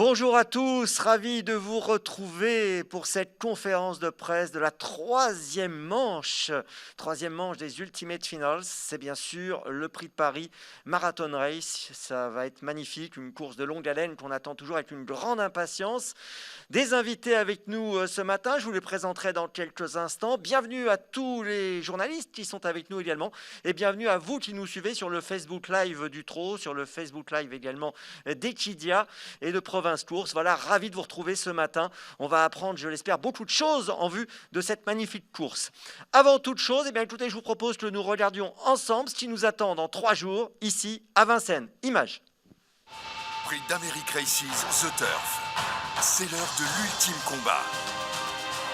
Bonjour à tous, ravi de vous retrouver pour cette conférence de presse de la troisième manche des Ultimate Finals. C'est bien sûr le Prix de Paris Marathon Race. Ça va être magnifique, une course de longue haleine qu'on attend toujours avec une grande impatience. Des invités avec nous ce matin, je vous les présenterai dans quelques instants. Bienvenue à tous les journalistes qui sont avec nous également et bienvenue à vous qui nous suivez sur le Facebook Live du Trot, sur le Facebook Live également d'Equidia et de Province Course. Voilà, ravi de vous retrouver ce matin. On va apprendre, je l'espère, beaucoup de choses en vue de cette magnifique course. Avant toute chose, écoutez, je vous propose que nous regardions ensemble ce qui nous attend dans 3 jours, ici à Vincennes. Image. Prix d'Amérique Races The Turf. C'est l'heure de l'ultime combat.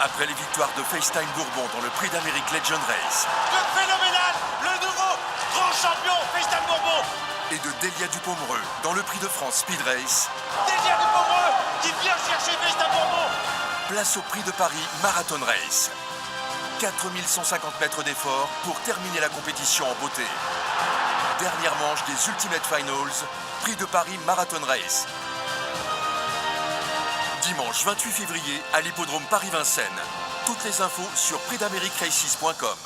Après les victoires de FaceTime Bourbon dans le Prix d'Amérique Legend Race. Le phénoménal, le nouveau grand champion FaceTime Bourbon. Et de Delia Dupomereux dans le Prix de France Speed Race. Delia Dupomereux qui vient chercher FaceTime Bourbon. Place au Prix de Paris Marathon Race. 4150 mètres d'effort pour terminer la compétition en beauté. Dernière manche des Ultimate Finals, Prix de Paris Marathon Race. Dimanche 28 février à l'hippodrome Paris-Vincennes. Toutes les infos sur prixdameriqueraces.com.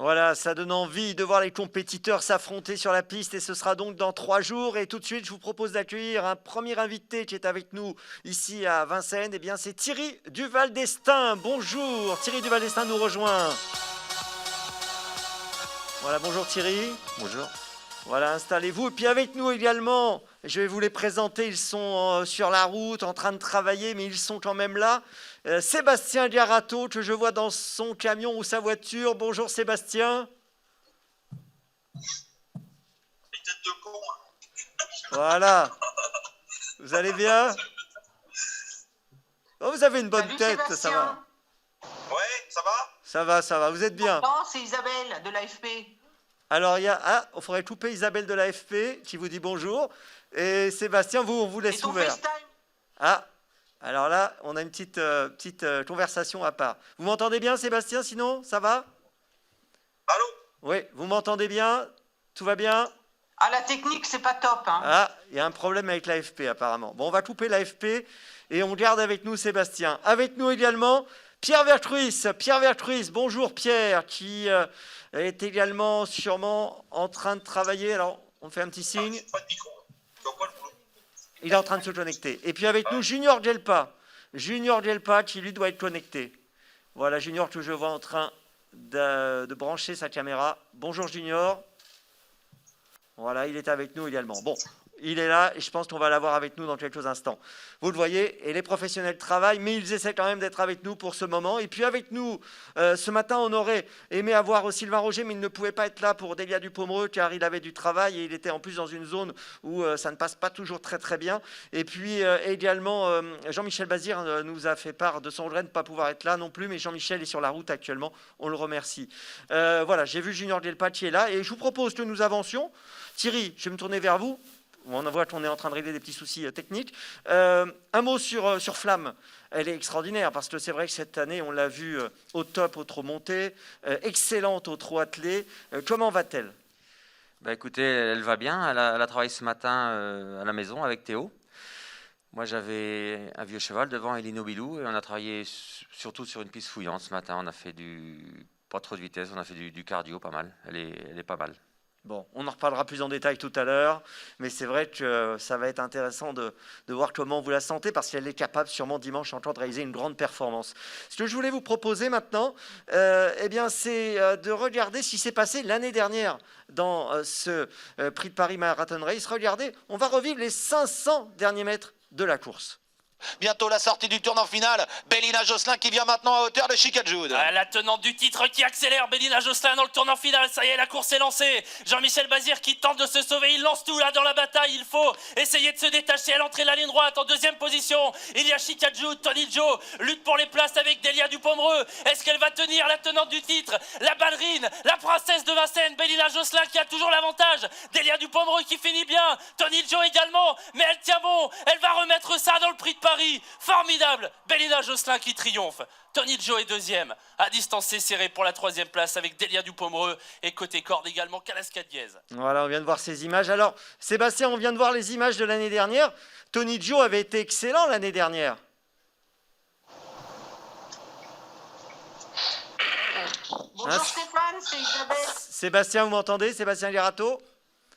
Voilà, ça donne envie de voir les compétiteurs s'affronter sur la piste et ce sera donc dans 3 jours. Et tout de suite, je vous propose d'accueillir un premier invité qui est avec nous ici à Vincennes. Eh bien, c'est Thierry Duval-Destin. Bonjour, Thierry Duval-Destin nous rejoint. Voilà, bonjour Thierry. Bonjour. Voilà, installez-vous. Et puis avec nous également, je vais vous les présenter, ils sont sur la route, en train de travailler, mais ils sont quand même là. Sébastien Garato, que je vois dans son camion ou sa voiture. Bonjour Sébastien. Voilà. Vous allez bien? Oh, vous avez une bonne tête, Sébastien. ça va. Ouais, ça va? Ça va, vous êtes bien. Non, c'est Isabelle de l'AFP. Alors, il faudrait couper Isabelle de l'AFP qui vous dit bonjour. Et Sébastien, on vous laisse Et ton ouvert. FaceTime? Ah, alors là, on a une petite conversation à part. Vous m'entendez bien, Sébastien, sinon, ça va? Allô? Oui, vous m'entendez bien? Tout va bien? Ah, la technique, c'est pas top. Hein. Ah, il y a un problème avec l'AFP, apparemment. Bon, on va couper l'AFP et on garde avec nous Sébastien. Avec nous également, Pierre Vertruis. Pierre Vertruis, bonjour Pierre, qui est également sûrement en train de travailler. Alors, on fait un petit signe. Pas de micro. Il est en train de se connecter. Et puis avec nous, Junior Gelpa. Junior Gelpa qui lui doit être connecté. Voilà, Junior que je vois en train de brancher sa caméra. Bonjour Junior. Voilà, il est avec nous également. Bon, il est là et je pense qu'on va l'avoir avec nous dans quelques instants. Vous le voyez, et les professionnels travaillent, mais ils essaient quand même d'être avec nous pour ce moment. Et puis avec nous, ce matin, on aurait aimé avoir Sylvain Roger, mais il ne pouvait pas être là pour Delia Dupomereux, car il avait du travail et il était en plus dans une zone où ça ne passe pas toujours très très bien. Et puis également, Jean-Michel Bazir nous a fait part de son regret de ne pas pouvoir être là non plus, mais Jean-Michel est sur la route actuellement, on le remercie. Voilà, j'ai vu Junior Gelpa qui est là, et je vous propose que nous avancions. Thierry, je vais me tourner vers vous. On voit qu'on est en train de régler des petits soucis techniques. Un mot sur Flamme. Elle est extraordinaire parce que c'est vrai que cette année, on l'a vue au top au trot monté, excellente au trot attelé. Comment va-t-elle? Écoutez, elle va bien. Elle a travaillé ce matin à la maison avec Théo. Moi, j'avais un vieux cheval devant, Elino Bilou, et on a travaillé surtout sur une piste fouillante ce matin. On a fait pas trop de vitesse, on a fait du cardio, pas mal. Elle est pas mal. Bon, on en reparlera plus en détail tout à l'heure, mais c'est vrai que ça va être intéressant de voir comment vous la sentez, parce qu'elle est capable sûrement dimanche encore de réaliser une grande performance. Ce que je voulais vous proposer maintenant, c'est de regarder ce qui s'est passé l'année dernière dans ce Prix de Paris Marathon Race. Regardez, on va revivre les 500 derniers mètres de la course. Bientôt la sortie du tournant final. Bélina Josselin qui vient maintenant à hauteur de Chicajude. La tenante du titre qui accélère, Bélina Josselin dans le tournant final. Ça y est, la course est lancée. Jean-Michel Bazir qui tente de se sauver. Il lance tout là dans la bataille. Il faut essayer de se détacher à l'entrée de la ligne droite. En deuxième position, il y a Chicajude. Tony Joe lutte pour les places avec Delia Dupomereux. Est-ce qu'elle va tenir, la tenante du titre, la ballerine, la princesse de Vincennes, Bélina Josselin qui a toujours l'avantage. Delia Dupomereux qui finit bien. Tony Joe également. Mais elle tient bon. Elle va remettre ça dans le Prix de Paris. Paris, formidable. Bélina Josselin qui triomphe. Tony Gio est deuxième, à distance c'est serré pour la troisième place avec Delia Dupomereux et côté corde également Kalaska Diez. Voilà, on vient de voir ces images. Alors, Sébastien, on vient de voir les images de l'année dernière. Tony Gio avait été excellent l'année dernière. Bonjour Hein, Stéphane, c'est Isabelle. Sébastien, vous m'entendez? Sébastien Girato?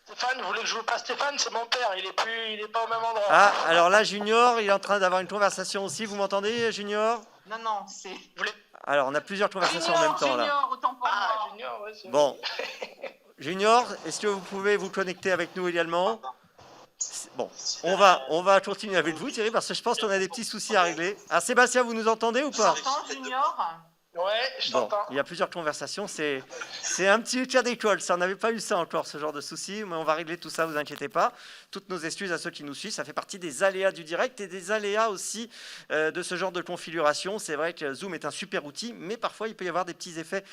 Stéphane, vous voulez que je vous passe Stéphane? C'est mon père, il est pas au même endroit. Ah, alors là, Junior, il est en train d'avoir une conversation aussi. Vous m'entendez, Junior? Non, c'est... Vous voulez... Alors, on a plusieurs conversations en même temps là. Junior, autant pour Ah, moi. Junior, ouais, c'est Bon, Junior, est-ce que vous pouvez vous connecter avec nous également? Bon, on va continuer avec vous, Thierry, parce que je pense qu'on a des petits soucis à régler. Ah, Sébastien, vous nous entendez ou pas? T'entends, Junior? Ouais, je Bon, t'entends. il y a plusieurs conversations, c'est un petit cas d'école, ça, on n'avait pas eu ça encore, ce genre de soucis, mais on va régler tout ça, vous inquiétez pas. Toutes nos excuses à ceux qui nous suivent, ça fait partie des aléas du direct et des aléas aussi de ce genre de configuration. C'est vrai que Zoom est un super outil, mais parfois il peut y avoir des petits effets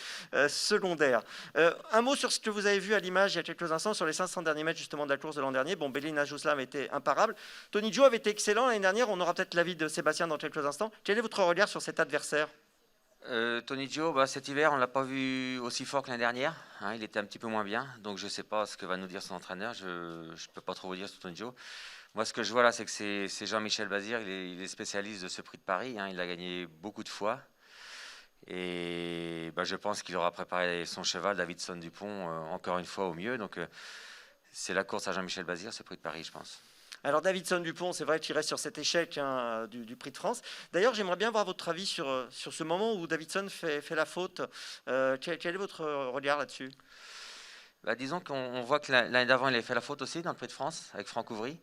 secondaires. Un mot sur ce que vous avez vu à l'image il y a quelques instants, sur les 500 derniers mètres justement de la course de l'an dernier. Bon, Bélina Josselin avait été imparable. Tony Gio avait été excellent l'année dernière, on aura peut-être l'avis de Sébastien dans quelques instants. Quel est votre regard sur cet adversaire? Tony Gio, bah, cet hiver, on ne l'a pas vu aussi fort que l'année dernière. Hein, il était un petit peu moins bien. Donc, je ne sais pas ce que va nous dire son entraîneur. Je ne peux pas trop vous dire sur Tony Gio. Moi, ce que je vois là, c'est que c'est Jean-Michel Bazir. Il est spécialiste de ce prix de Paris. Hein, il a gagné beaucoup de fois. Et bah, je pense qu'il aura préparé son cheval, Davidson Dupont, encore une fois au mieux. Donc, c'est la course à Jean-Michel Bazir, ce prix de Paris, je pense. Alors Davidson Dupont, c'est vrai qu'il reste sur cet échec du Prix de France. D'ailleurs, j'aimerais bien avoir votre avis sur ce moment où Davidson fait la faute. Quel est votre regard là-dessus? Bah, disons qu'on voit que l'année d'avant, il avait fait la faute aussi dans le Prix de France avec Franck Ouvry.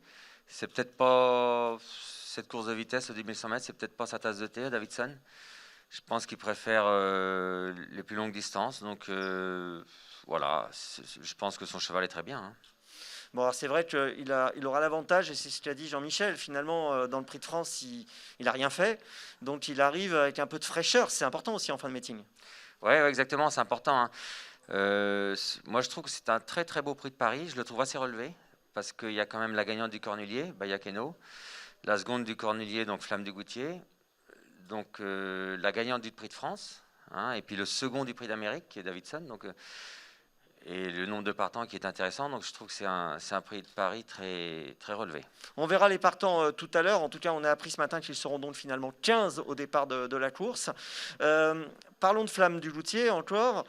C'est peut-être pas cette course de vitesse au 2100 mètres, c'est peut-être pas sa tasse de thé, Davidson. Je pense qu'il préfère les plus longues distances. Donc voilà, je pense que son cheval est très bien. Hein. Bon, c'est vrai qu'il aura l'avantage, et c'est ce qu'a dit Jean-Michel, finalement, dans le Prix de France, il n'a rien fait. Donc il arrive avec un peu de fraîcheur. C'est important aussi en fin de meeting. Oui, ouais, exactement, c'est important. Hein. Moi, je trouve que c'est un très très beau Prix de Paris. Je le trouve assez relevé, parce qu'il y a quand même la gagnante du Cornulier, Bayakeno, la seconde du Cornulier, donc Flamme du Goutier, donc la gagnante du Prix de France, hein, et puis le second du Prix d'Amérique, qui est Davidson. Donc, et le nombre de partants qui est intéressant, donc je trouve que c'est un prix de Paris très, très relevé. On verra les partants tout à l'heure. En tout cas, on a appris ce matin qu'ils seront donc finalement 15 au départ de la course. Parlons de Flamme du Goutier encore.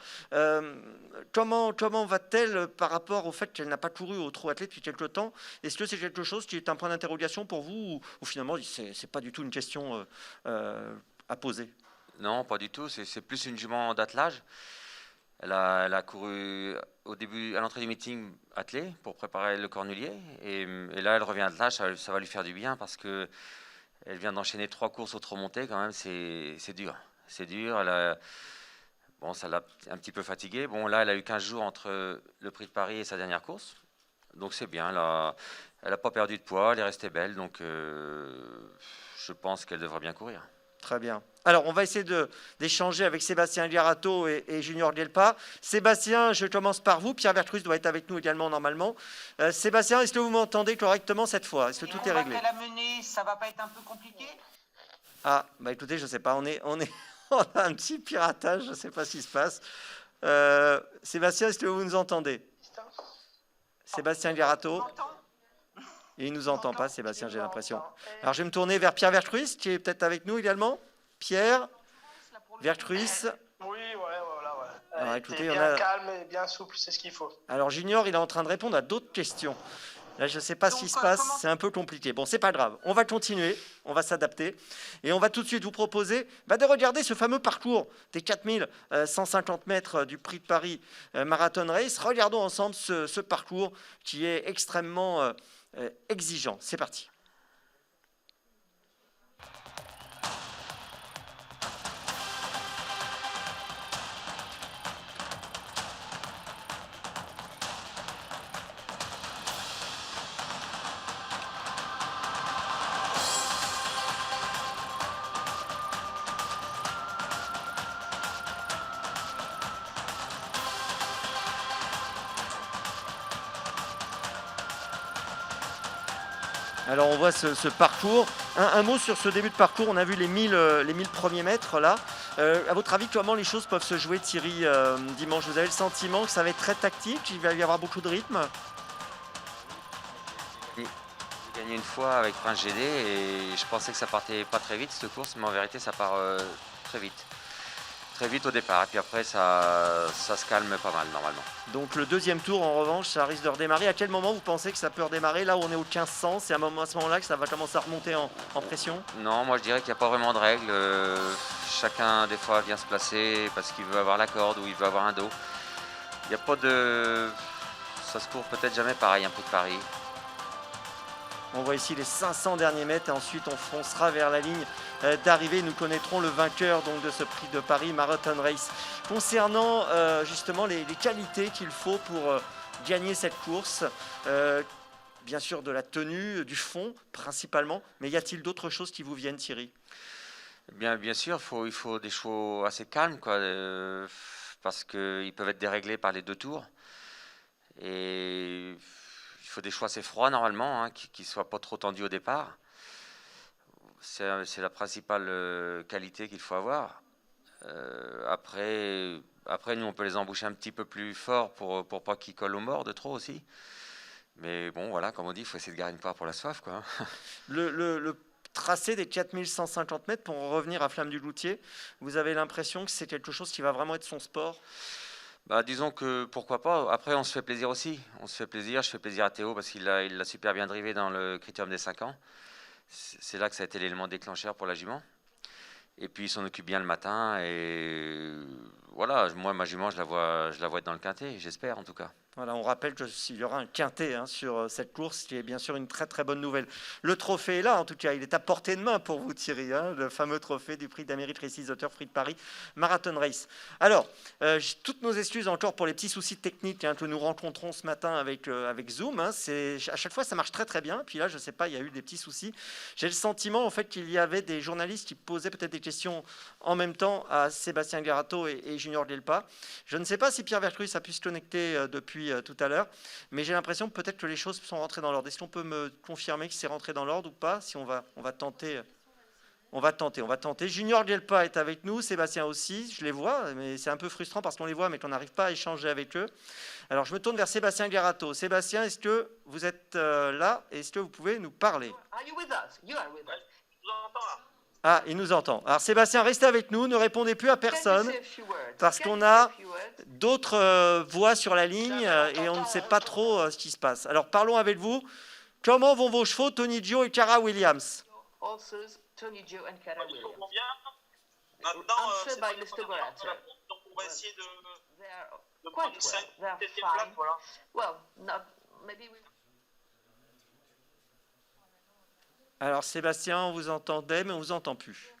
Comment va-t-elle par rapport au fait qu'elle n'a pas couru au trot athlète depuis quelques temps? Est-ce que c'est quelque chose qui est un point d'interrogation pour vous ou finalement c'est pas du tout une question à poser? Non, pas du tout. C'est plus une jument d'attelage. Elle a couru au début, à l'entrée du meeting, attelée pour préparer le Cornulier. Et là, elle revient à l'attelage, ça va lui faire du bien parce qu'elle vient d'enchaîner 3 courses au trot monté. Quand même, c'est dur. C'est dur. Bon, ça l'a un petit peu fatiguée. Bon, là, elle a eu 15 jours entre le Prix de Paris et sa dernière course. Donc, c'est bien. Elle n'a pas perdu de poids. Elle est restée belle. Donc, je pense qu'elle devrait bien courir. Très bien. Alors, on va essayer d'échanger avec Sébastien Girato et Junior Gelpa. Sébastien, je commence par vous. Pierre Vercruz doit être avec nous également normalement. Sébastien, est-ce que vous m'entendez correctement cette fois? Est-ce que tout est réglé? La menée, ça va pas être un peu compliqué? Ah, bah écoutez, je ne sais pas. On a un petit piratage. Je ne sais pas ce qui se passe. Sébastien, est-ce que vous nous entendez? Sébastien Girato. Il ne nous entend pas, Sébastien, j'ai l'impression. Alors, je vais me tourner vers Pierre Vercruz, qui est peut-être avec nous également. Pierre Vercruz. Oui, voilà. Alors, écoutez, bien calme et bien souple, c'est ce qu'il faut. Alors, Junior, il est en train de répondre à d'autres questions. Là, je ne sais pas ce qui se passe, c'est un peu compliqué. Bon, c'est pas grave, on va continuer, on va s'adapter. Et on va tout de suite vous proposer de regarder ce fameux parcours des 4150 mètres du Prix de Paris Marathon Race. Regardons ensemble ce parcours qui est extrêmement exigeant. C'est parti. Alors on voit ce parcours. Un mot sur ce début de parcours. On a vu les 1000 premiers mètres là. À votre avis, comment les choses peuvent se jouer, Thierry, dimanche? Vous avez le sentiment que ça va être très tactique, qu'il va y avoir beaucoup de rythme? J'ai gagné une fois avec Prince GD et je pensais que ça partait pas très vite cette course, mais en vérité ça part très vite. Très vite au départ, et puis après ça se calme pas mal normalement. Donc le deuxième tour, en revanche, ça risque de redémarrer. À quel moment vous pensez que ça peut redémarrer? Là où on est au 1500, c'est à ce moment-là que ça va commencer à remonter en pression? Non, moi je dirais qu'il n'y a pas vraiment de règles. Chacun des fois vient se placer parce qu'il veut avoir la corde ou il veut avoir un dos. Il n'y a pas de... Ça se court peut-être jamais pareil, un prix de Paris. On voit ici les 500 derniers mètres et ensuite on foncera vers la ligne d'arrivée. Nous connaîtrons le vainqueur donc, de ce prix de Paris Marathon Race. Concernant justement les qualités qu'il faut pour gagner cette course, bien sûr de la tenue, du fond principalement, mais y a-t-il d'autres choses qui vous viennent, Thierry? Bien sûr, il faut des chevaux assez calmes, quoi, parce qu'ils peuvent être déréglés par les deux tours. Et il faut des chevaux assez froids normalement, hein, qui ne soient pas trop tendus au départ. C'est la principale qualité qu'il faut avoir. Après, nous, on peut les emboucher un petit peu plus fort pour pas qu'ils collent au mort de trop aussi. Mais bon, voilà, comme on dit, il faut essayer de garder une part pour la soif, quoi. Le tracé des 4150 mètres, pour en revenir à Flamme du Loutier, vous avez l'impression que c'est quelque chose qui va vraiment être son sport? Bah, disons que pourquoi pas. Après, on se fait plaisir aussi. On se fait plaisir. Je fais plaisir à Théo parce qu'il l'a super bien drivé dans le Critérium des 5 ans. C'est là que ça a été l'élément déclencheur pour la jument. Et puis, il s'en occupe bien le matin. Et voilà, moi, ma jument, je la vois être dans le quintet, j'espère en tout cas. Voilà, on rappelle qu'il y aura un quintet sur cette course, qui est bien sûr une très très bonne nouvelle. Le trophée est là, en tout cas, il est à portée de main pour vous, Thierry, le fameux trophée du prix d'Amérique Racing Auteur Prix de Paris Marathon Race. Alors, toutes nos excuses encore pour les petits soucis techniques que nous rencontrons ce matin avec Zoom. À chaque fois, ça marche très très bien. Puis là, je ne sais pas, il y a eu des petits soucis. J'ai le sentiment en fait qu'il y avait des journalistes qui posaient peut-être des questions en même temps à Sébastien Garato et Junior Delpa. Je ne sais pas si Pierre Vercruysse a pu se connecter depuis tout à l'heure, mais j'ai l'impression peut-être que les choses sont rentrées dans l'ordre. Est-ce qu'on peut me confirmer que c'est rentré dans l'ordre ou pas? Si on va tenter. On va tenter. Junior Delpa est avec nous, Sébastien aussi, je les vois, mais c'est un peu frustrant parce qu'on les voit mais qu'on n'arrive pas à échanger avec eux. Alors je me tourne vers Sébastien Garato. Sébastien, est-ce que vous êtes là? Est-ce que vous pouvez nous parler? Are you with us? You are with us. Je vous entends là. Ah, il nous entend. Alors Sébastien, restez avec nous, ne répondez plus à personne, Can you say a few words? parce Can qu'on you a say a few words? d'autres voix sur la ligne et on ne sait pas trop ce qui se passe. Alors parlons avec vous. Comment vont vos chevaux, Tony Gio et Cara Williams? Horses, Tony Gio and Cara Ils Williams. vont bien. Maintenant, Answer c'est by pas Mr. la première Gorato. fois, donc on va essayer de They are prendre quite une 5 well. They are place, fine. voilà. Well, not maybe we. Alors Sébastien, on vous entendait, mais on ne vous entend plus.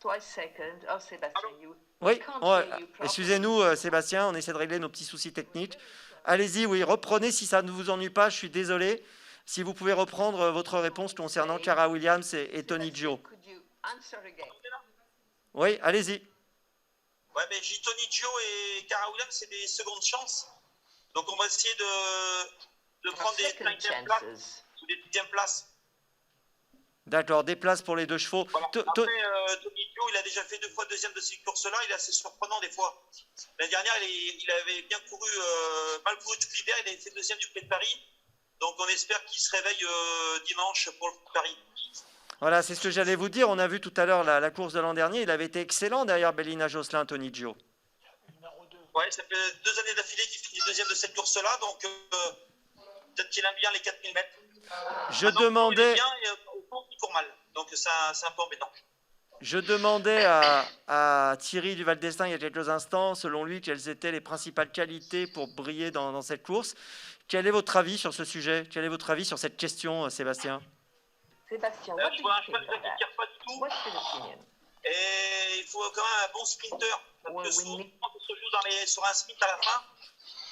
Twice second. Oh, Sebastian, you. Oui, Can't hear you properly. excusez-nous Sébastien, on essaie de régler nos petits soucis techniques. Allez-y, oui, reprenez si ça ne vous ennuie pas, je suis désolé. Si vous pouvez reprendre votre réponse concernant Cara Williams et Tony Gio. Could you answer again? Oui, allez-y. Ouais, mais j'ai Tony Gio et Cara Williams, c'est des secondes chances. Donc on va essayer de prendre des Second 5e places chances. ou des 10e places. D'accord, des places pour les deux chevaux. Voilà. Après, Tony Gio, il a déjà fait 2 fois deuxième de ces courses-là. Il est assez surprenant des fois. L'année dernière, il avait bien couru, mal couru tout l'hiver. Il avait fait deuxième du Prix de Paris. Donc on espère qu'il se réveille dimanche pour le Prix de Paris. Voilà, c'est ce que j'allais vous dire. On a vu tout à l'heure la course de l'an dernier. Il avait été excellent derrière Bellina Josselin, Tony Gio. Ouais, ça fait 2 années d'affilée qu'il finit deuxième de cette course-là. Donc peut-être qu'il aime bien les 4000 mètres. Je Maintenant, demandais... il est bien et au fond, il court mal. Donc c'est un peu embêtant. Je demandais à Thierry du Val d'Estaing il y a quelques instants, selon lui, quelles étaient les principales qualités pour briller dans cette course. Quel est votre avis sur ce sujet? Quel est votre avis sur cette question, Sébastien? Sebastian, what do Je you vois un think cheval of qui ne that? tire pas du tout. What's your opinion? Et il faut quand même un bon sprinter. Parce Ouais, que oui, souvent, mais- on se joue sur un sprint à la fin.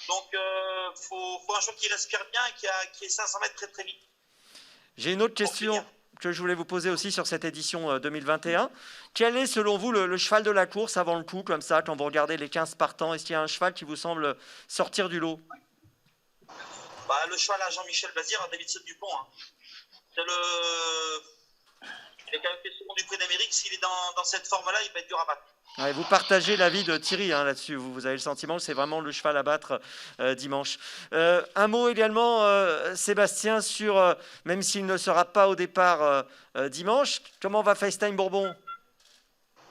Donc il faut un cheval qui respire bien et qui est 500 mètres très très vite. J'ai une autre question que je voulais vous poser aussi sur cette édition 2021. Quel est, selon vous, le cheval de la course avant le coup, comme ça, quand vous regardez les 15 partants? Est-ce qu'il y a un cheval qui vous semble sortir du lot? Le cheval à Jean-Michel Bazir, à Davidson Dupont. Hein. Il a quand même fait second du Prix d'Amérique. S'il est dans cette forme-là, il va être dur à battre. Ouais, vous partagez l'avis de Thierry hein, là-dessus. Vous avez le sentiment que c'est vraiment le cheval à battre dimanche. Un mot également, Sébastien, sur, même s'il ne sera pas au départ dimanche, comment va FaceTime Bourbon?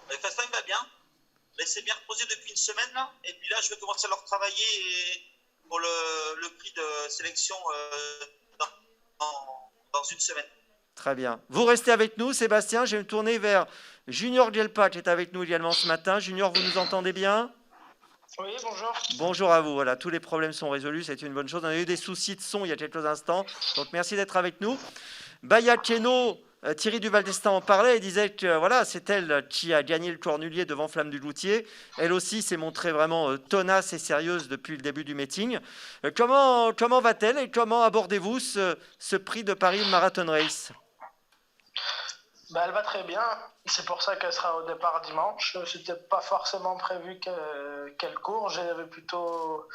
FaceTime va bien. Il s'est bien reposé depuis une semaine. Là. Et puis là, je vais commencer à leur travailler pour le prix de sélection dans une semaine. Très bien. Vous restez avec nous, Sébastien. Je vais me tourner vers Junior Djelpa qui est avec nous également ce matin. Junior, vous nous entendez bien? Oui, bonjour. Bonjour à vous. Voilà, tous les problèmes sont résolus. C'est une bonne chose. On a eu des soucis de son il y a quelques instants. Donc, merci d'être avec nous. Bayakeno, Thierry Duval-Destin en parlait et disait que voilà, c'est elle qui a gagné le Cornulier devant Flamme du Loutier. Elle aussi s'est montrée vraiment tenace et sérieuse depuis le début du meeting. Comment va-t-elle et comment abordez-vous ce prix de Paris Marathon Race? Elle va très bien, c'est pour ça qu'elle sera au départ dimanche. C'était pas forcément prévu qu'elle court, j'avais plutôt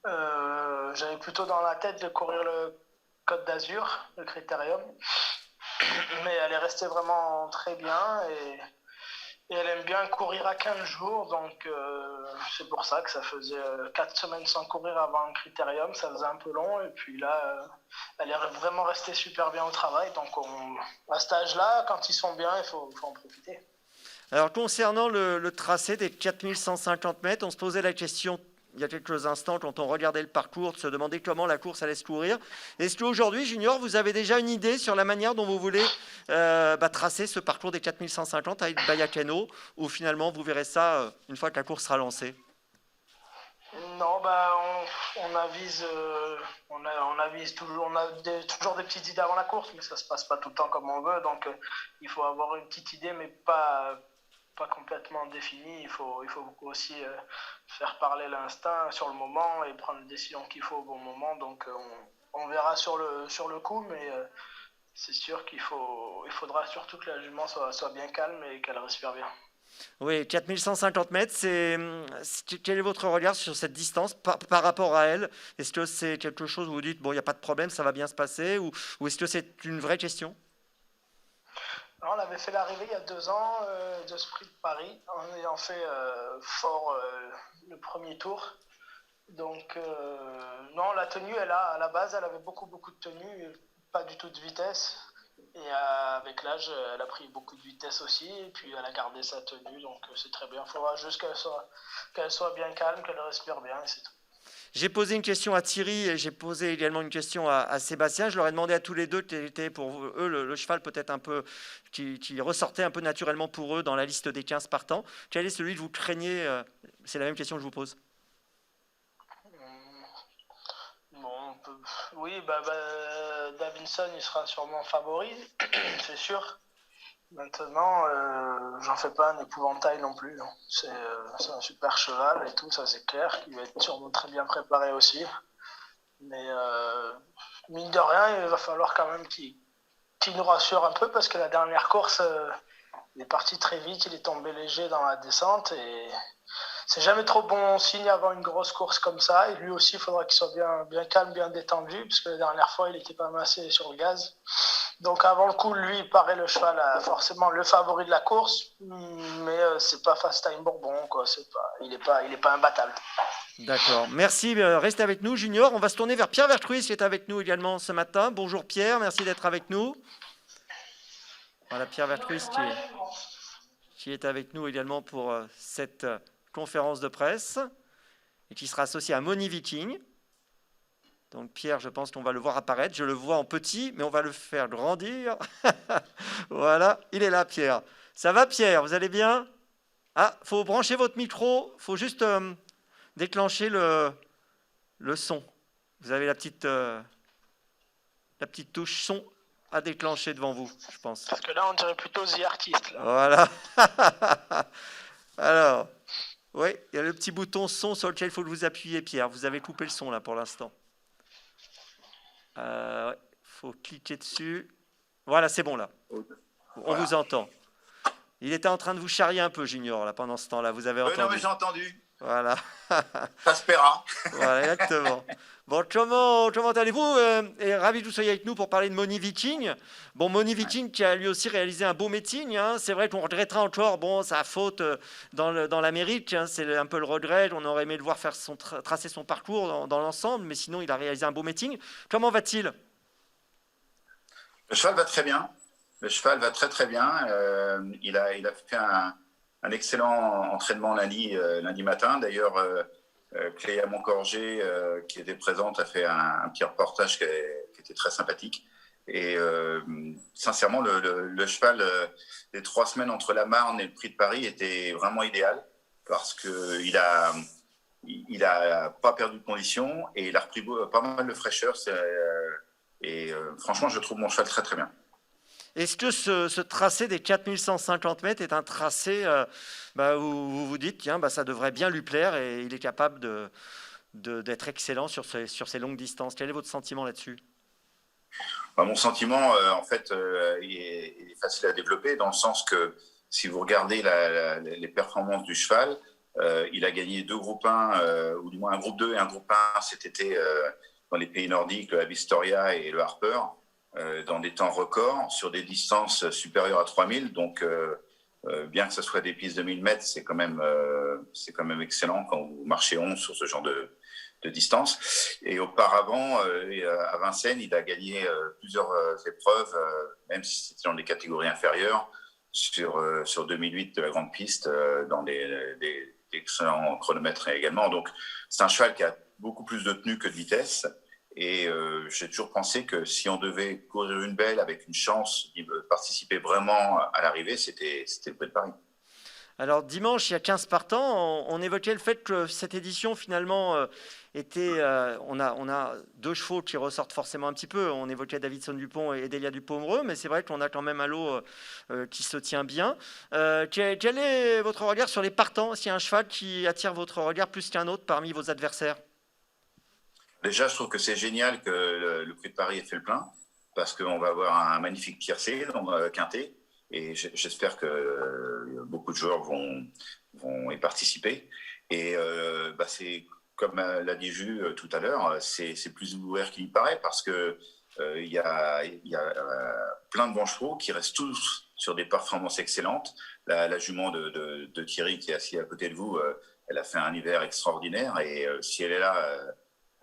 dans la tête de courir le Côte d'Azur, le Critérium. Mais elle est restée vraiment très bien et elle aime bien courir à 15 jours, donc c'est pour ça que ça faisait 4 semaines sans courir avant un Critérium, ça faisait un peu long, et puis là, elle est vraiment restée super bien au travail, donc à cet âge-là, quand ils sont bien, il faut en profiter. Alors concernant le tracé des 4150 mètres, on se posait la question il y a quelques instants quand on regardait le parcours, de se demander comment la course allait se courir. Est-ce qu'aujourd'hui, Junior, vous avez déjà une idée sur la manière dont vous voulez tracer ce parcours des 4150 avec Bayakeno, ou finalement vous verrez ça une fois que la course sera lancée? Non, on avise toujours, on a toujours des petites idées avant la course, mais ça se passe pas tout le temps comme on veut, donc il faut avoir une petite idée, mais pas complètement définie. Il faut aussi faire parler l'instinct sur le moment et prendre les décisions qu'il faut au bon moment, donc on verra sur le coup, mais c'est sûr qu'il faudra surtout que la jument soit bien calme et qu'elle respire bien. Oui, 4150 mètres, quel est votre regard sur cette distance par rapport à elle? Est-ce que c'est quelque chose où vous dites, bon, il n'y a pas de problème, ça va bien se passer, ou est-ce que c'est une vraie question? On avait fait l'arrivée il y a 2 ans de ce prix de Paris, en ayant fait fort le premier tour. Donc, non, la tenue, à la base, elle avait beaucoup de tenue, pas du tout de vitesse. Et avec l'âge, elle a pris beaucoup de vitesse aussi, et puis elle a gardé sa tenue, donc c'est très bien. Il faudra juste qu'elle soit bien calme, qu'elle respire bien, et c'est tout. J'ai posé une question à Thierry et j'ai posé également une question à Sébastien. Je leur ai demandé à tous les deux quel était pour eux le cheval peut-être un peu qui ressortait un peu naturellement pour eux dans la liste des 15 partants. Quel est celui que vous craignez? C'est la même question que je vous pose. Oui, Davinson, il sera sûrement favori, c'est sûr. Maintenant, j'en fais pas un épouvantail non plus. C'est un super cheval et tout, ça c'est clair. Il va être sûrement très bien préparé aussi. Mais mine de rien, il va falloir quand même qu'il nous rassure un peu, parce que la dernière course, il est parti très vite, il est tombé léger dans la descente et c'est jamais trop bon signe avant une grosse course comme ça. Et lui aussi, il faudra qu'il soit bien calme, bien détendu, parce que la dernière fois, il était pas mal assez sur le gaz. Donc avant le coup, lui, il paraît le cheval forcément le favori de la course, mais c'est pas FaceTime Bourbon, quoi. Il est pas imbattable. D'accord. Merci. Restez avec nous, Junior. On va se tourner vers Pierre Vercruis qui est avec nous également ce matin. Bonjour Pierre, merci d'être avec nous. Voilà Pierre Vercruis qui est avec nous également pour cette conférence de presse et qui sera associé à Moni Viking. Donc Pierre, je pense qu'on va le voir apparaître. Je le vois en petit, mais on va le faire grandir. Voilà, il est là, Pierre. Ça va, Pierre? Vous allez bien? Ah, faut brancher votre micro. Faut juste déclencher le son. Vous avez la petite touche son à déclencher devant vous, je pense. Parce que là, on dirait plutôt The Artist. Là. Voilà. Alors, oui, il y a le petit bouton son sur lequel il faut que vous appuyez, Pierre. Vous avez coupé le son là pour l'instant. Faut cliquer dessus. Voilà, c'est bon là. On vous entend. Il était en train de vous charrier un peu, Junior, là, pendant ce temps-là. Vous avez Non, entendu. mais j'ai entendu. Voilà. Ça se paiera. Voilà, exactement. Bon, comment allez-vous et ravi que vous soyez avec nous pour parler de Moni Viking. Bon, Moni Viking qui a lui aussi réalisé un beau meeting. Hein. C'est vrai qu'on regrettera encore, bon, sa faute dans l'Amérique. Hein. C'est un peu le regret. On aurait aimé le voir faire tracer son parcours dans l'ensemble, mais sinon, il a réalisé un beau meeting. Comment va-t-il? Le cheval va très bien. Le cheval va très très bien. Il a fait un excellent entraînement lundi matin. D'ailleurs, Cléa Moncorgé, qui était présente, a fait un petit reportage qui était très sympathique. Et sincèrement, le cheval, les 3 semaines entre la Marne et le Prix de Paris était vraiment idéal parce qu'il a pas perdu de condition et il a repris pas mal de fraîcheur. Franchement, je trouve mon cheval très très bien. Est-ce que ce tracé des 4150 mètres est un tracé où vous vous dites, tiens, ça devrait bien lui plaire et il est capable d'être excellent sur ces longues distances? Quel est votre sentiment là-dessus? Mon sentiment, en fait, il est facile à développer dans le sens que si vous regardez les performances du cheval, il a gagné 2 groupes 1, ou du moins un groupe 2 et un groupe 1 cet été dans les pays nordiques, le Avistoria et le Harper. Dans des temps records, sur des distances supérieures à 3000. Donc, bien que ce soit des pistes de 1000 mètres, c'est quand même excellent quand vous marchez 11 sur ce genre de distance. Et auparavant, à Vincennes, il a gagné plusieurs épreuves, même si c'était dans des catégories inférieures, sur 2008 de la grande piste, dans des excellents chronomètres également. Donc, c'est un cheval qui a beaucoup plus de tenue que de vitesse. Et j'ai toujours pensé que si on devait courir une belle avec une chance de participer vraiment à l'arrivée, c'était le Prix de Paris. Alors dimanche, il y a 15 partants. On évoquait le fait que cette édition finalement était... on a 2 chevaux qui ressortent forcément un petit peu. On évoquait Davidson Dupont et Delia Dupomereux, mais c'est vrai qu'on a quand même un lot qui se tient bien. Quel est votre regard sur les partants? S'il y a un cheval qui attire votre regard plus qu'un autre parmi vos adversaires? Déjà, je trouve que c'est génial que le Prix de Paris ait fait le plein, parce qu'on va avoir un magnifique tiercé, quintet, et j'espère que beaucoup de joueurs vont y participer. Et c'est comme l'a dit Jules tout à l'heure, c'est plus ouvert qu'il y paraît, parce que il y a plein de bons chevaux qui restent tous sur des performances excellentes. La jument de Thierry, qui est assis à côté de vous, elle a fait un hiver extraordinaire, et si elle est là...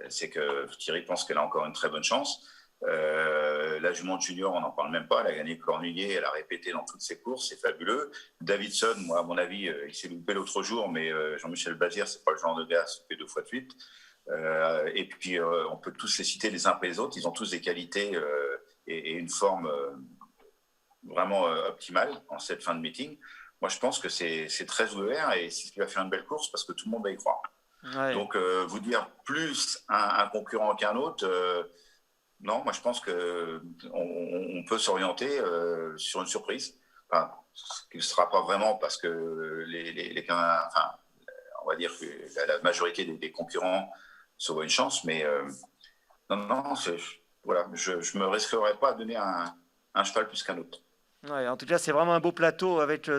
c'est que Thierry pense qu'elle a encore une très bonne chance. La jument junior, on n'en parle même pas. Elle a gagné Cornulier, elle a répété dans toutes ses courses, c'est fabuleux. Davidson, moi, à mon avis, il s'est loupé l'autre jour, mais Jean-Michel Bazir, c'est pas le genre de gars à se louper 2 fois de suite. Et puis, on peut tous les citer les uns après les autres. Ils ont tous des qualités et une forme vraiment optimale en cette fin de meeting. Moi, je pense que c'est très ouvert et c'est ce qui va faire une belle course parce que tout le monde va y croire. Ouais. Donc, vous dire plus un concurrent qu'un autre, non, moi je pense qu'on peut s'orienter sur une surprise. Enfin, ce qui ne sera pas vraiment parce que on va dire que la majorité des concurrents saura une chance, mais non, voilà, je ne me risquerai pas à donner un cheval plus qu'un autre. Ouais, en tout cas, c'est vraiment un beau plateau avec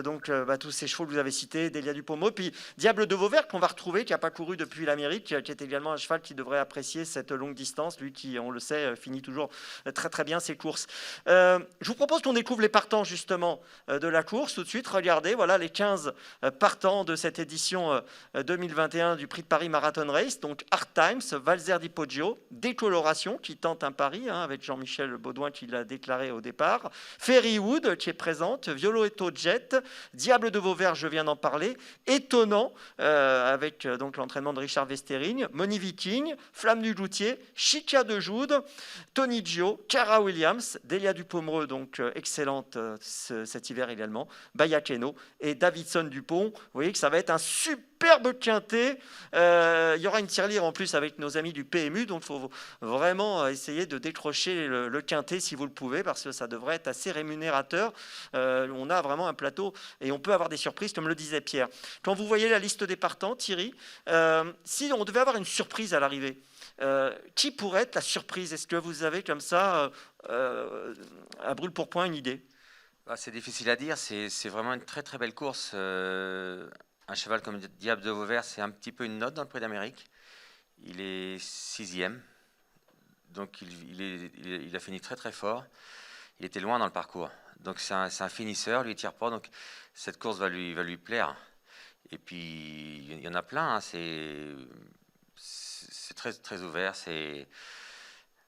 tous ces chevaux que vous avez cités, Delia Dupomereux, puis Diable de Vauvert qu'on va retrouver, qui n'a pas couru depuis l'Amérique, qui est également un cheval qui devrait apprécier cette longue distance, lui qui, on le sait, finit toujours très très bien ses courses. Je vous propose qu'on découvre les partants justement de la course tout de suite. Regardez, voilà les 15 partants de cette édition 2021 du Prix de Paris Marathon Race. Donc Hard Times, Valzer di Poggio, Décoloration qui tente un pari avec Jean-Michel Baudouin qui l'a déclaré au départ, Fairywood qui est présente, Violetto Jet, Diable de Vauvert, je viens d'en parler, Étonnant, avec donc l'entraînement de Richard Vestering, Moni Viking, Flamme du Goutier, Chica de Joude, Tony Gio, Cara Williams, Delia Dupomereux, donc excellente cet hiver également, Bayakeno et Davidson Dupont. Vous voyez que ça va être un superbe quintet. Il y aura une tirelire en plus avec nos amis du PMU, donc il faut vraiment essayer de décrocher le quintet si vous le pouvez, parce que ça devrait être assez rémunérateur. On a vraiment un plateau et on peut avoir des surprises, comme le disait Pierre. Quand vous voyez la liste des partants, Thierry, si on devait avoir une surprise à l'arrivée, qui pourrait être la surprise? Est-ce que vous avez comme ça, à brûle-pourpoint, une idée? C'est difficile à dire, c'est vraiment une très très belle course. Un cheval comme Diable de Vauvert, c'est un petit peu une note dans le Prix d'Amérique. Il est 6e, donc il a fini très très fort. Il était loin dans le parcours, donc c'est un finisseur, lui il tire pas, donc cette course va lui plaire. Et puis il y en a plein, hein, c'est très très ouvert.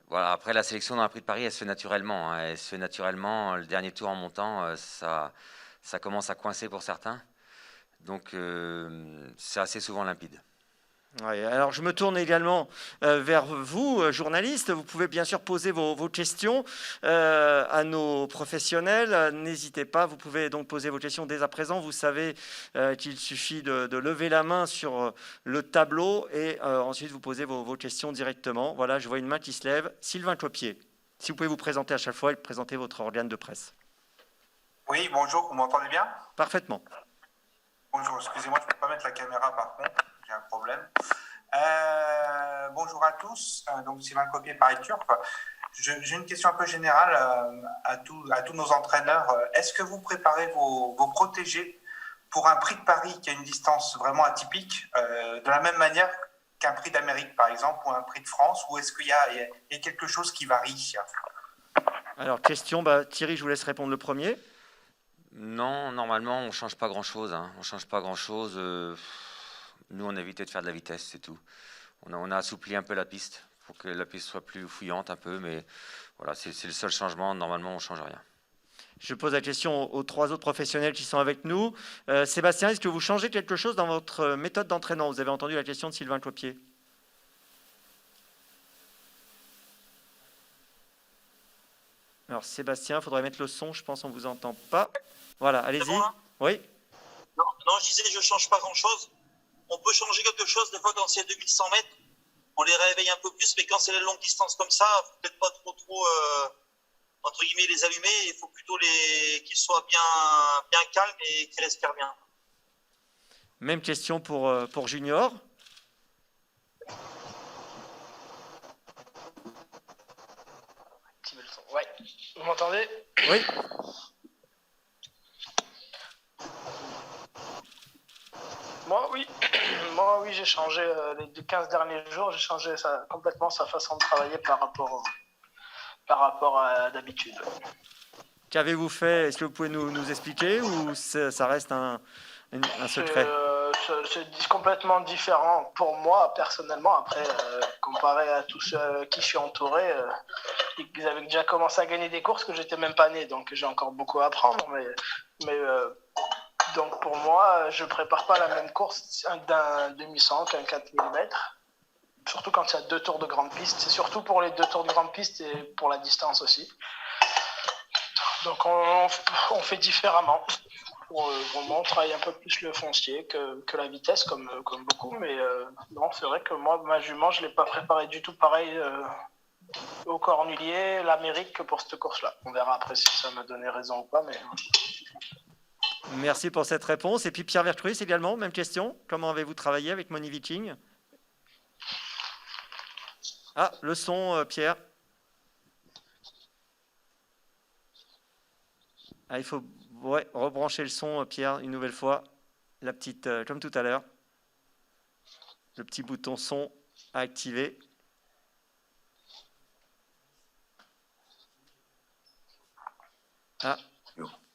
Voilà, après la sélection dans le Prix de Paris, elle se fait naturellement. Elle se fait naturellement. Le dernier tour en montant, ça commence à coincer pour certains. Donc c'est assez souvent limpide. Ouais, alors je me tourne également vers vous, journalistes. Vous pouvez bien sûr poser vos questions à nos professionnels. N'hésitez pas, vous pouvez donc poser vos questions dès à présent. Vous savez qu'il suffit de lever la main sur le tableau et ensuite vous posez vos questions directement. Voilà, je vois une main qui se lève. Sylvain Clopier, si vous pouvez vous présenter à chaque fois et présenter votre organe de presse. Oui, bonjour, vous m'entendez bien? Parfaitement. Bonjour, excusez-moi, je ne peux pas mettre la caméra par contre, j'ai un problème. Bonjour à tous, donc Sylvain Clopier, Paris Turf. J'ai une question un peu générale à tous nos entraîneurs. Est-ce que vous préparez vos protégés pour un prix de Paris qui a une distance vraiment atypique, de la même manière qu'un prix d'Amérique par exemple, ou un prix de France, ou est-ce qu'il y a quelque chose qui varie? Alors, question, Thierry, je vous laisse répondre le premier. Non, normalement, on ne change pas grand-chose. Hein. On change pas grand-chose. Nous, on a évité de faire de la vitesse, c'est tout. On a assoupli un peu la piste pour que la piste soit plus fouillante un peu, mais voilà, c'est le seul changement. Normalement, on ne change rien. Je pose la question aux trois autres professionnels qui sont avec nous. Sébastien, est-ce que vous changez quelque chose dans votre méthode d'entraînement? Vous avez entendu la question de Sylvain Clopier. Alors Sébastien, il faudrait mettre le son, je pense qu'on ne vous entend pas. Voilà, allez-y. Bon, hein? Oui. Non, je disais, je ne change pas grand-chose. On peut changer quelque chose, des fois, quand c'est 2100 mètres, on les réveille un peu plus, mais quand c'est les longues distances comme ça, il ne faut peut-être pas trop entre guillemets, les allumer. Il faut plutôt qu'ils soient bien calmes et qu'ils respirent bien. Même question pour Junior. Ouais, vous m'entendez? Oui. Moi, oui, j'ai changé les 15 derniers jours, j'ai changé complètement sa façon de travailler par rapport à d'habitude. Qu'avez-vous fait? Est-ce que vous pouvez nous expliquer ou ça reste un secret? C'est complètement différent pour moi, personnellement. Après, comparé à tous ceux qui je suis entouré, ils avaient déjà commencé à gagner des courses que j'étais même pas né, donc j'ai encore beaucoup à apprendre. Donc pour moi, je prépare pas la même course d'un 2100 qu'un 4000 mètres. Surtout quand il y a 2 tours de grande piste. C'est surtout pour les 2 tours de grande piste et pour la distance aussi. Donc on fait différemment. Vraiment, on travaille un peu plus le foncier que la vitesse, comme beaucoup. Mais non, c'est vrai que moi, ma jument, je ne l'ai pas préparée du tout pareil au Cornulier, l'Amérique, que pour cette course-là. On verra après si ça m'a donné raison ou pas. Mais... Merci pour cette réponse. Et puis Pierre Vercruis également, même question. Comment avez-vous travaillé avec Moni Viking? Ah, le son, Pierre. Ah, il faut rebrancher le son, Pierre, une nouvelle fois. La petite, comme tout à l'heure. Le petit bouton son à activer.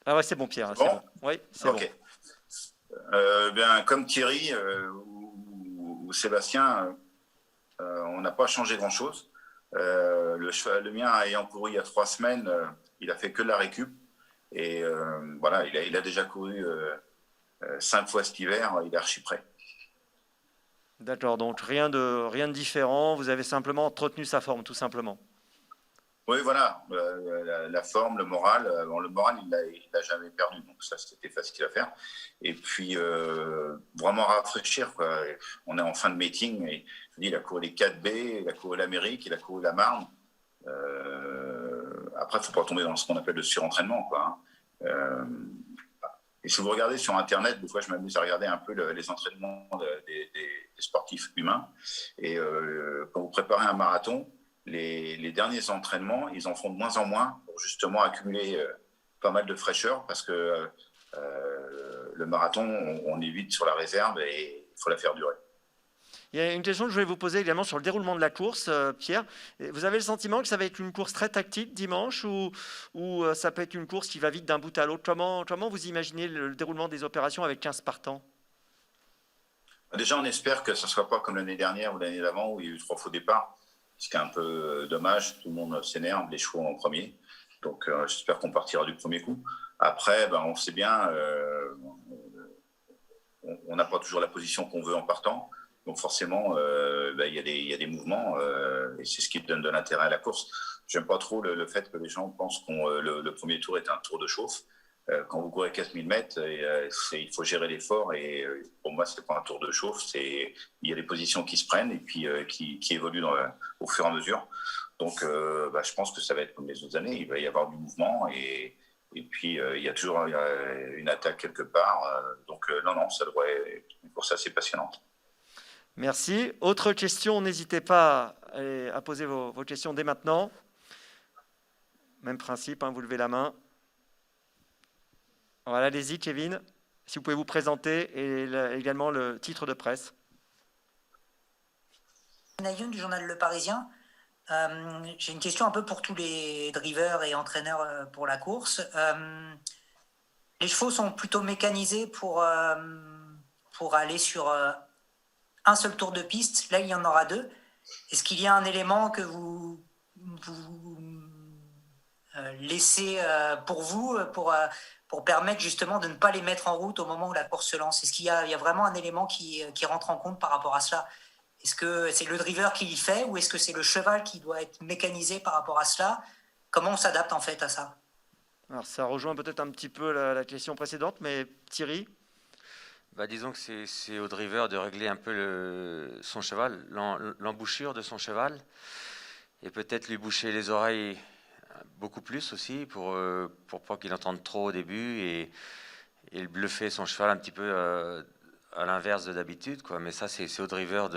Ah ouais, c'est bon, Pierre. C'est bon. Oui, c'est bon. Bien, comme Thierry ou Sébastien, on n'a pas changé grand-chose. Le mien ayant couru il y a 3 semaines, il a fait que de la récup. Et voilà, il a déjà couru 5 fois cet hiver, il est archi prêt. D'accord, donc rien de différent, vous avez simplement entretenu sa forme, tout simplement. Oui, voilà, la forme, le moral. Le moral, il l'a jamais perdu, donc ça, c'était facile à faire. Et puis, vraiment rafraîchir, quoi. On est en fin de meeting, et je dis, il a couru les 4B, il a couru l'Amérique, il a couru la Marne. Après, il ne faut pas tomber dans ce qu'on appelle le surentraînement, quoi. Et si vous regardez sur Internet, des fois, je m'amuse à regarder un peu les entraînements des sportifs humains. Et quand vous préparez un marathon, les derniers entraînements, ils en font de moins en moins pour justement accumuler pas mal de fraîcheur parce que le marathon, on est vite sur la réserve et il faut la faire durer. Il y a une question que je voulais vous poser également sur le déroulement de la course, Pierre. Vous avez le sentiment que ça va être une course très tactique dimanche ou ça peut être une course qui va vite d'un bout à l'autre? Comment vous imaginez le déroulement des opérations avec 15 partants? Déjà, on espère que ce ne sera pas comme l'année dernière ou l'année d'avant où il y a eu 3 faux départs, ce qui est un peu dommage. Tout le monde s'énerve, les chevaux en premier. Donc, j'espère qu'on partira du premier coup. Après, on sait bien, on n'a pas toujours la position qu'on veut en partant. Donc, forcément, il y a des mouvements et c'est ce qui donne de l'intérêt à la course. J'aime pas trop le fait que les gens pensent que le premier tour est un tour de chauffe. Quand vous courez 4000 mètres, il faut gérer l'effort et pour moi, c'est pas un tour de chauffe. Il y a des positions qui se prennent et puis qui évoluent au fur et à mesure. Donc, je pense que ça va être comme les autres années. Il va y avoir du mouvement et puis il y a toujours une attaque quelque part. Donc, non, ça devrait être une course assez passionnante. Merci. Autre question, n'hésitez pas à poser vos questions dès maintenant. Même principe, vous levez la main. Voilà, allez-y, Kevin, si vous pouvez vous présenter et également le titre de presse. Nayoun du journal Le Parisien. J'ai une question un peu pour tous les drivers et entraîneurs pour la course. Les chevaux sont plutôt mécanisés pour aller sur un seul tour de piste. Là, il y en aura 2. Est-ce qu'il y a un élément que vous laissez pour vous pour permettre justement de ne pas les mettre en route au moment où la course se lance? Est-ce qu'il y a vraiment un élément qui rentre en compte par rapport à cela? Est-ce que c'est le driver qui le fait ou est-ce que c'est le cheval qui doit être mécanisé par rapport à cela? Comment on s'adapte en fait à ça? Alors ça rejoint peut-être un petit peu la question précédente, mais Thierry? Disons que c'est au driver de régler un peu son cheval, l'embouchure de son cheval, et peut-être lui boucher les oreilles beaucoup plus aussi pour pas qu'il entende trop au début et bluffer son cheval un petit peu à l'inverse de d'habitude, quoi. Mais ça, c'est au driver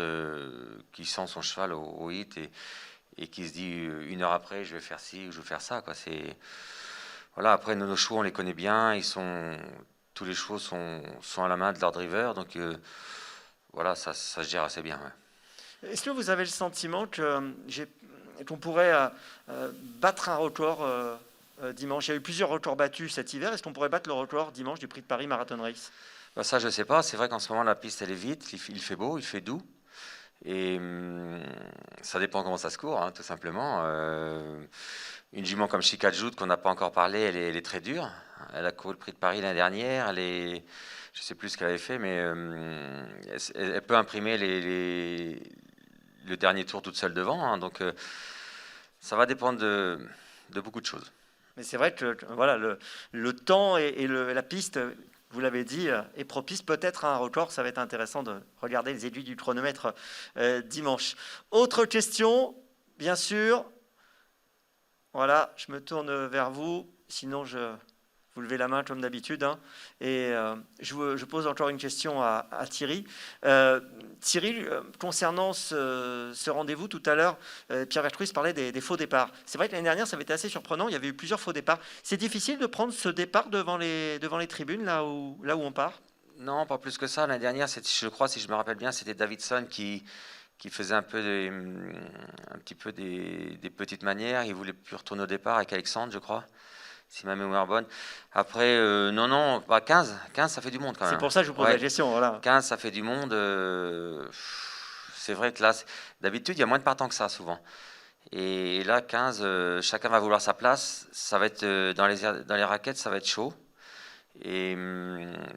qui sent son cheval au hit et qui se dit 1 heure après, je vais faire ci ou je vais faire ça, quoi. Voilà, après, nos chevaux, on les connaît bien, tous les chevaux sont à la main de leur driver, donc voilà, ça se gère assez bien. Ouais. Est-ce que vous avez le sentiment qu'on pourrait battre un record dimanche? Il y a eu plusieurs records battus cet hiver. Est-ce qu'on pourrait battre le record dimanche du Prix de Paris Marathon Race? Ça, je ne sais pas. C'est vrai qu'en ce moment, la piste, elle est vite, il fait beau, il fait doux. Et ça dépend comment ça se court, tout simplement. Une jument comme Chicajou, qu'on n'a pas encore parlé, elle est très dure. Elle a couru le Prix de Paris l'année dernière. Je ne sais plus ce qu'elle avait fait, mais elle peut imprimer le dernier tour toute seule devant. Donc, ça va dépendre de beaucoup de choses. Mais c'est vrai que voilà, le temps et la piste, vous l'avez dit, est propice peut-être à un record. Ça va être intéressant de regarder les aiguilles du chronomètre dimanche. Autre question, bien sûr. Voilà, je me tourne vers vous. Sinon, vous levez la main comme d'habitude. Et je pose encore une question à Thierry. Thierry, concernant ce rendez-vous tout à l'heure, Pierre Vertruys parlait des faux départs. C'est vrai que l'année dernière, ça avait été assez surprenant. Il y avait eu plusieurs faux départs. C'est difficile de prendre ce départ devant les tribunes, là où on part? Non, pas plus que ça. L'année dernière, je crois, si je me rappelle bien, c'était Davidson qui faisait un petit peu des petites manières. Il voulait plus retourner au départ avec Alexandre, je crois, si ma mémoire est bonne. Après, non, 15, ça fait du monde quand même. C'est pour ça que je vous pose la question. Voilà. 15, ça fait du monde. C'est vrai que là, d'habitude, il y a moins de partants que ça, souvent. Et là, 15, chacun va vouloir sa place. Ça va être dans les raquettes, ça va être chaud. Et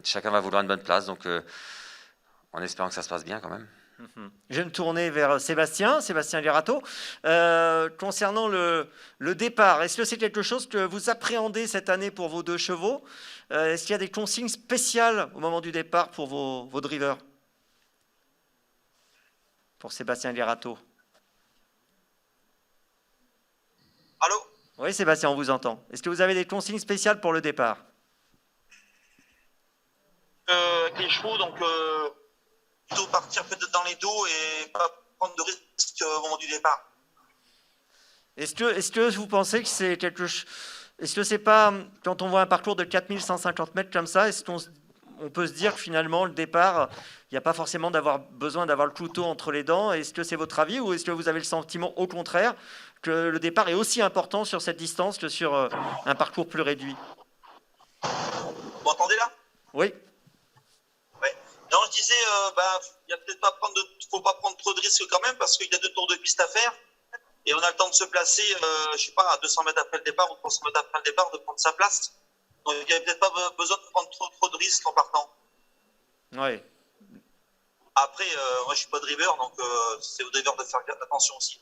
chacun va vouloir une bonne place. Donc, en espérant que ça se passe bien quand même. Je vais me tourner vers Sébastien Lierato. Concernant le départ, est-ce que c'est quelque chose que vous appréhendez cette année pour vos 2 chevaux? Est-ce qu'il y a des consignes spéciales au moment du départ pour vos drivers? Pour Sébastien Lierato. Allô? Oui, Sébastien, on vous entend. Est-ce que vous avez des consignes spéciales pour le départ? Avec les chevaux, donc plutôt partir peut-être dans les dos et pas prendre de risques au moment du départ. Est-ce que vous pensez que c'est quelque chose... est-ce que c'est pas, quand on voit un parcours de 4150 mètres comme ça, est-ce qu'on peut se dire que finalement, le départ, il n'y a pas forcément besoin d'avoir le couteau entre les dents? Est-ce que c'est votre avis ou est-ce que vous avez le sentiment, au contraire, que le départ est aussi important sur cette distance que sur un parcours plus réduit? Vous m'entendez là? Oui. Ouais. Non, je disais, il faut pas prendre trop de risques quand même parce qu'il y a 2 tours de piste à faire et on a le temps de se placer, je sais pas, à 200 mètres après le départ ou 300 mètres après le départ, de prendre sa place. Donc il n'y a peut-être pas besoin de prendre trop de risques en partant. Oui. Après, moi je suis pas driver, donc c'est aux drivers de faire attention aussi.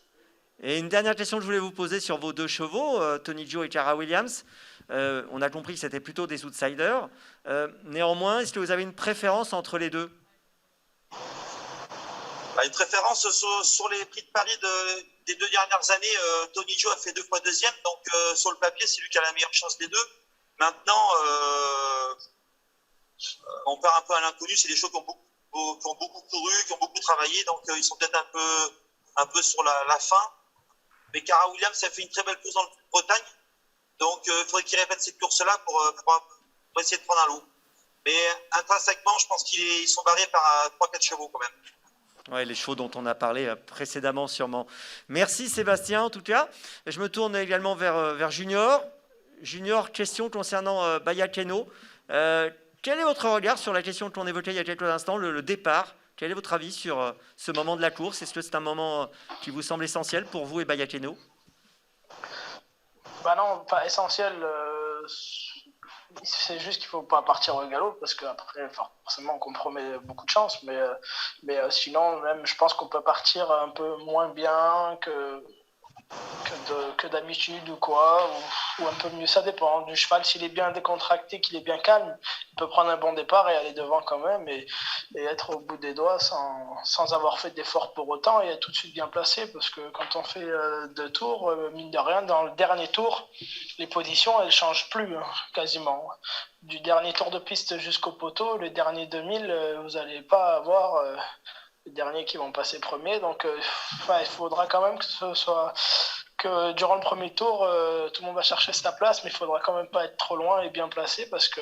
Et une dernière question que je voulais vous poser sur vos 2 chevaux, Tony Joe et Cara Williams. On a compris que c'était plutôt des outsiders. Néanmoins, est-ce que vous avez une préférence entre les deux? Une préférence sur les prix de Paris des 2 dernières années. Tony Joe a fait 2 fois deuxième, donc sur le papier, c'est lui qui a la meilleure chance des deux. Maintenant, on perd un peu à l'inconnu. C'est des chevaux qui ont beaucoup couru, qui ont beaucoup travaillé, donc ils sont peut-être un peu sur la fin. Mais Cara Williams a fait une très belle course dans le Bretagne, donc il faudrait qu'il répète cette course-là pour essayer de prendre un lot. Mais intrinsèquement, je pense qu'ils sont barrés par 3-4 chevaux quand même. Ouais, les chevaux dont on a parlé précédemment sûrement. Merci Sébastien en tout cas. Je me tourne également vers Junior. Junior, question concernant Bayakeno. Quel est votre regard sur la question qu'on évoquait il y a quelques instants, le départ? Quel est votre avis sur ce moment de la course? Est-ce que c'est un moment qui vous semble essentiel pour vous et Bayakeno? Non, pas essentiel. C'est juste qu'il ne faut pas partir au galop parce qu'après, forcément, on compromet beaucoup de chances. Mais sinon, même, je pense qu'on peut partir un peu moins bien que d'habitude ou quoi, ou un peu mieux. Ça dépend du cheval. S'il est bien décontracté, qu'il est bien calme, il peut prendre un bon départ et aller devant quand même et être au bout des doigts sans avoir fait d'efforts pour autant et être tout de suite bien placé, parce que quand on fait 2 tours, mine de rien, dans le dernier tour, les positions elles changent plus quasiment. Du dernier tour de piste jusqu'au poteau, les derniers 2000, vous n'allez pas avoir les derniers qui vont passer premier, donc il faudra quand même que durant le premier tour, tout le monde va chercher sa place, mais il faudra quand même pas être trop loin et bien placé, parce que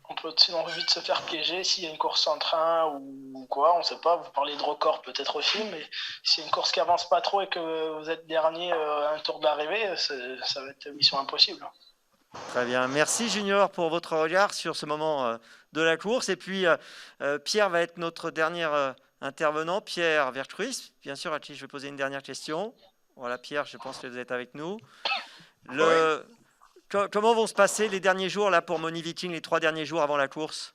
on peut sinon vite se faire piéger s'il y a une course en train ou quoi, on sait pas. Vous parlez de record peut-être aussi, mais s'il y a une course qui avance pas trop et que vous êtes dernier à un tour d'arrivée, ça va être mission impossible. Très bien, merci Junior pour votre regard sur ce moment de la course. Et puis Pierre va être notre dernier intervenant, Pierre Vertruis, bien sûr, à qui je vais poser une dernière question. Voilà Pierre, je pense que vous êtes avec nous. Comment vont se passer les derniers jours là pour Moni Viking, les 3 derniers jours avant la course?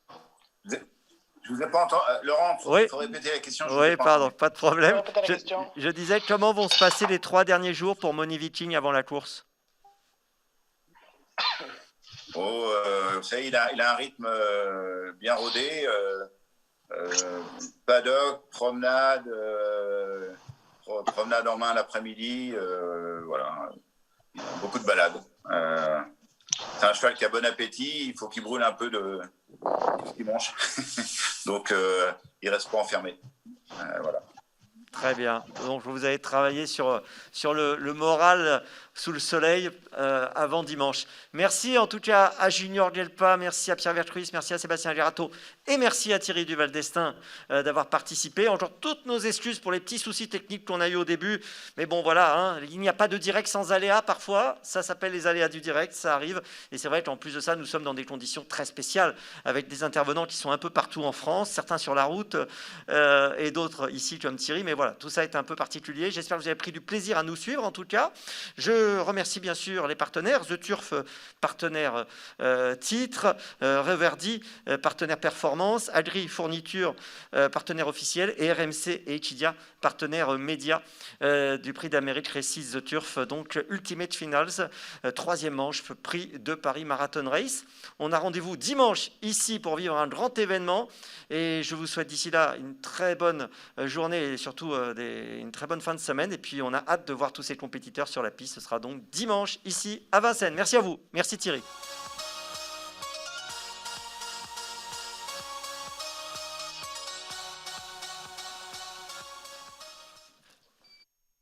Je vous ai pas entendu. Laurent, il faut répéter la question. Oui, pardon, pas de problème. Je disais, comment vont se passer les 3 derniers jours pour Moni Viking avant la course? Il a un rythme bien rodé. Paddock, promenade en main l'après-midi. Voilà. Il a beaucoup de balades. C'est un cheval qui a bon appétit. Il faut qu'il brûle un peu de ce qu'il mange. Donc, il ne reste pas enfermé. Voilà. Très bien. Donc, vous avez travaillé sur le moral sous le soleil avant dimanche. Merci en tout cas à Junior Gelpa, merci à Pierre Vertruis, merci à Sébastien Gerato et merci à Thierry Duval d'Estaing d'avoir participé. Encore toutes nos excuses pour les petits soucis techniques qu'on a eu au début. Mais bon, voilà, il n'y a pas de direct sans aléas parfois. Ça s'appelle les aléas du direct, ça arrive. Et c'est vrai qu'en plus de ça, nous sommes dans des conditions très spéciales avec des intervenants qui sont un peu partout en France, certains sur la route et d'autres ici comme Thierry. Mais voilà, tout ça est un peu particulier. J'espère que vous avez pris du plaisir à nous suivre en tout cas. Je remercie bien sûr les partenaires, The Turf, partenaire titre, Reverdy, partenaire performance, Agri Fourniture, partenaire officiel, et RMC et Echidia, partenaire média du prix d'Amérique Récise The Turf, donc Ultimate Finals, 3e manche, prix de Paris Marathon Race. On a rendez-vous dimanche ici pour vivre un grand événement et je vous souhaite d'ici là une très bonne journée et surtout une très bonne fin de semaine. Et puis on a hâte de voir tous ces compétiteurs sur la piste. Ce sera donc dimanche ici à Vincennes. Merci à vous. Merci Thierry.